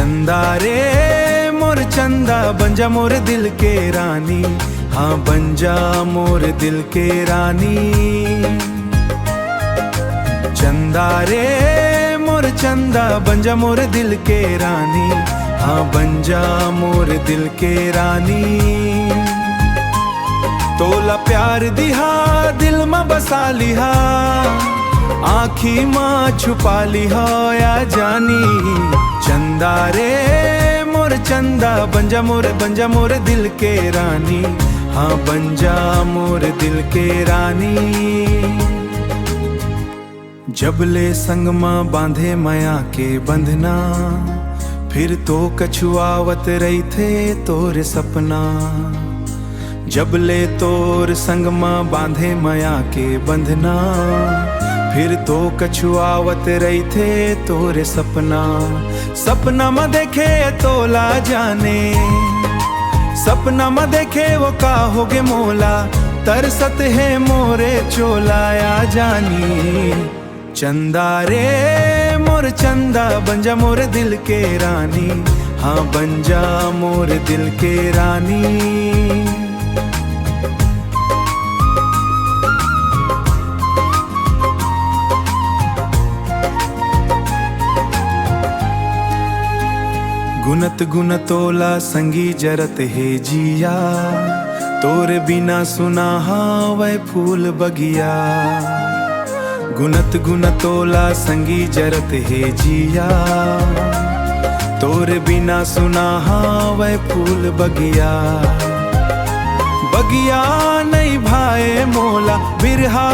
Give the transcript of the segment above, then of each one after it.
चंदा रे मोर चंदा बन जा मोर दिल के रानी, हाँ बन जा मोर दिल के रानी। चंदा रे मोर चंदा बन जा मोर दिल के रानी, हाँ बन जा मोर दिल के रानी। तोला प्यार दिहा दिल में बसा लिहा, आँखी माँ छुपा लिहा या जानी। चंदा रे मोर चंदा बन जा मोर दिल के रानी, हाँ बन जा मोर दिल के रानी। जबले संग माँ बांधे माया के बंधना, फिर तो कछुआवत रही थे तोर सपना। जबले तोर संग माँ बांधे माया के बंधना, फिर तो कछुआवत रही थे तोरे सपना। सपना में देखे तोला जाने, सपना में देखे वो का होगे मोला, तरसत है मोरे चोला या जानी। चंदा रे मोर चंदा बन जा मोर दिल के रानी, हाँ बन जा मोर दिल के रानी। गुनत गुनतोला संगी जरत है जिया, तोरे बिना सुना वह फूल बगिया। गुनत गुनतोला संगी जरत है जिया, तोरे बिना सुना वह फूल बगिया। बगिया नहीं भाए मोला, बिरहा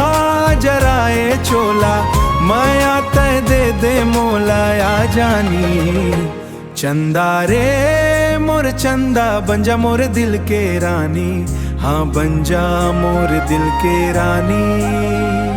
जराए चोला, माया तय दे दे मोला या जानी। चंदा रे मोर चंदा बन जा मोर दिल के रानी, हाँ बन जा मोर दिल के रानी।